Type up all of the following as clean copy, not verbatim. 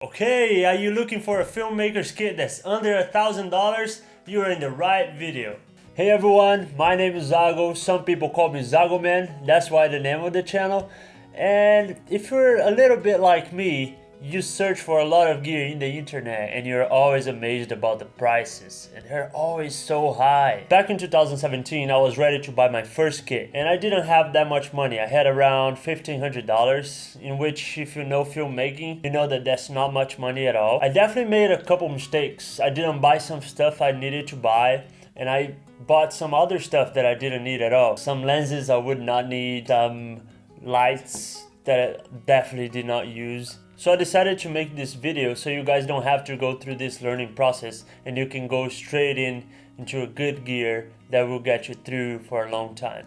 Okay, are you looking for a filmmaker's kit that's under $1,000? You are in the right video. Hey everyone, my name is Zago. Some people call me Zago Man. That's why the name of the channel. And if you're a little bit like me, you search for a lot of gear in the internet and you're always amazed about the prices, and they're always so high. Back in 2017, I was ready to buy my first kit and I didn't have that much money. I had around $1,500, in which, if you know filmmaking, you know that that's not much money at all. I definitely made a couple mistakes. I didn't buy some stuff I needed to buy, and I bought some other stuff that I didn't need at all. Some lenses I would not need, some lights that I definitely did not use. So I decided to make this video so you guys don't have to go through this learning process and you can go straight into a good gear that will get you through for a long time.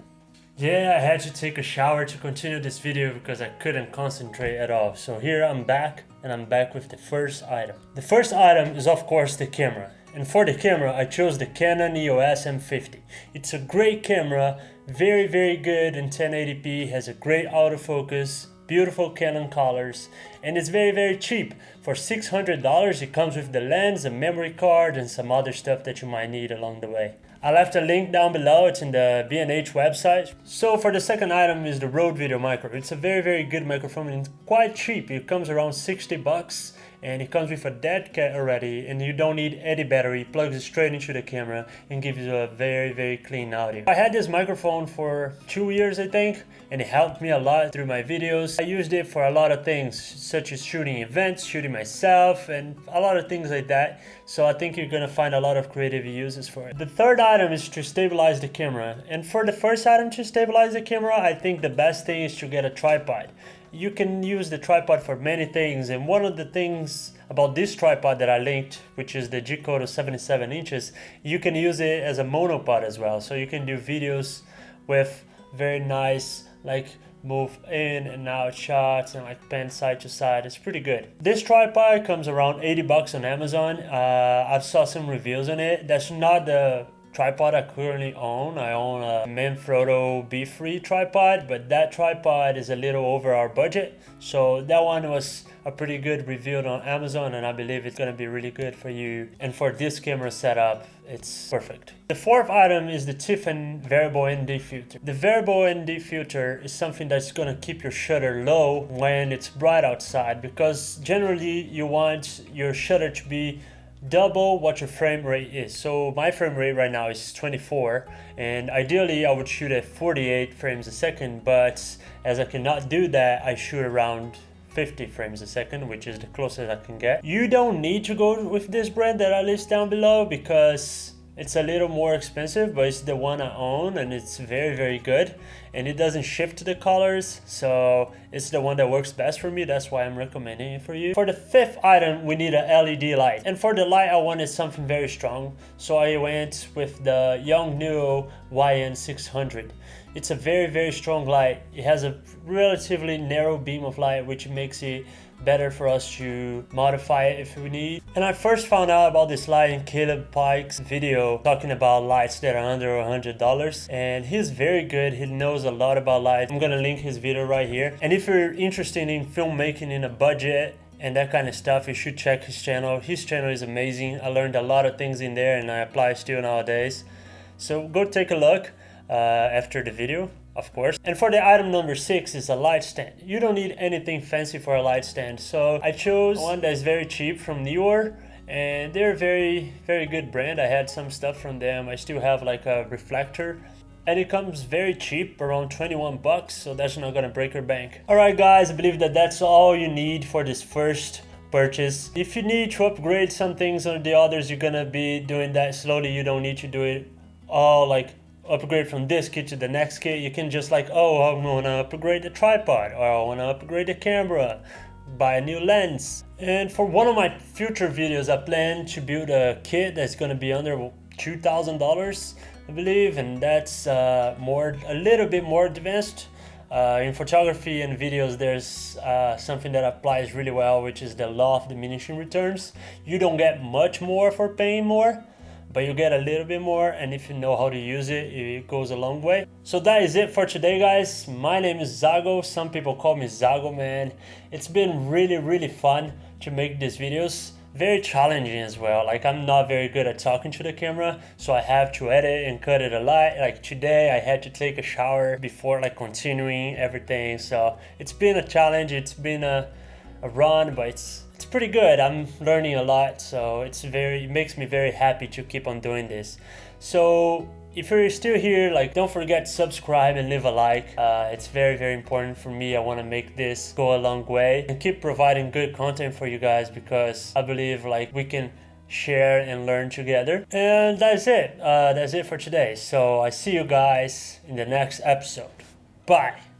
Yeah, I had to take a shower to continue this video because I couldn't concentrate at all. So here I'm back, and I'm back with the first item. The first item is of course the camera. And for the camera, I chose the Canon EOS M50. It's a great camera, very good in 1080p, has a great autofocus, beautiful Canon colors, and it's very cheap. For $600, it comes with the lens, a memory card, and some other stuff that you might need along the way. I left a link down below, it's in the B&H website. So for the second item is the Rode Video Micro. It's a very good microphone and it's quite cheap. It comes around 60 bucks. And it comes with a dead cat already, and you don't need any battery. It plugs it straight into the camera and gives you a very clean audio. I had this microphone for 2 years, I think, and it helped me a lot through my videos. I used it for a lot of things, such as shooting events, shooting myself, and a lot of things like that. So I think you're gonna find a lot of creative uses for it. The third item is to stabilize the camera. And for the first item to stabilize the camera, I think the best thing is to get a tripod. You can use the tripod for many things, and one of the things about this tripod that I linked, which is the G-Kodo 77 inches, you can use it as a monopod as well. So you can do videos with very nice, like, move in and out shots and like pan side to side. It's pretty good. This tripod comes around 80 bucks on Amazon. I saw some reviews on it. That's not the tripod I currently own. I own a Manfrotto B-Free tripod, but that tripod is a little over our budget. So that one was a pretty good review on Amazon, and I believe it's gonna be really good for you. And for this camera setup, it's perfect. The fourth item is the Tiffany variable ND filter. The variable ND filter is something that's gonna keep your shutter low when it's bright outside, because generally you want your shutter to be double what your frame rate is. So my frame rate right now is 24, and ideally I would shoot at 48 frames a second, but as I cannot do that, I shoot around 50 frames a second, which is the closest I can get. You don't need to go with this brand that I list down below because it's a little more expensive, but it's the one I own and it's very good, and it doesn't shift the colors, so it's the one that works best for me. That's why I'm recommending it for you. For the fifth item, we need a LED light, and for the light I wanted something very strong, so I went with the Yongnuo YN600. It's a very strong light. It has a relatively narrow beam of light, which makes it better for us to modify it if we need. And I first found out about this light in Caleb Pike's video talking about lights that are under $100, and he's very good. He knows a lot about lights. I'm gonna link his video right here. And if you're interested in filmmaking in a budget and that kind of stuff, you should check his channel. His channel is amazing. I learned a lot of things in there and I apply still nowadays. So go take a look after the video, of course. And for the item number 6 is a light stand. You don't need anything fancy for a light stand, so I chose one that is very cheap from Neewer, and they're a very good brand. I had some stuff from them. I still have like a reflector, and it comes very cheap, around 21 bucks, so that's not gonna break your bank. Alright guys, I believe that that's all you need for this first purchase. If you need to upgrade some things or the others, you're gonna be doing that slowly. You don't need to do it all, like upgrade from this kit to the next kit. You can just like, oh, I want to upgrade the tripod, or I want to upgrade the camera, buy a new lens. And for one of my future videos, I plan to build a kit that's going to be under $2,000, I believe, and that's a little bit more advanced. In photography and videos, there's something that applies really well, which is the law of diminishing returns. You don't get much more for paying more, but you get a little bit more, and if you know how to use it, it goes a long way. So that is it for today, guys. My name is Zago. Some people call me Zago Man. It's been really fun to make these videos. Very challenging as well. Like, I'm not very good at talking to the camera, so I have to edit and cut it a lot. Like today I had to take a shower before like continuing everything, so it's been a challenge. It's been a run, but it's pretty good. I'm learning a lot, so it makes me very happy to keep on doing this. So if you're still here, like, don't forget to subscribe and leave a like. It's very important for me. I want to make this go a long way and keep providing good content for you guys, because I believe like we can share and learn together. And that's it. That's it for today. So I see you guys in the next episode. Bye.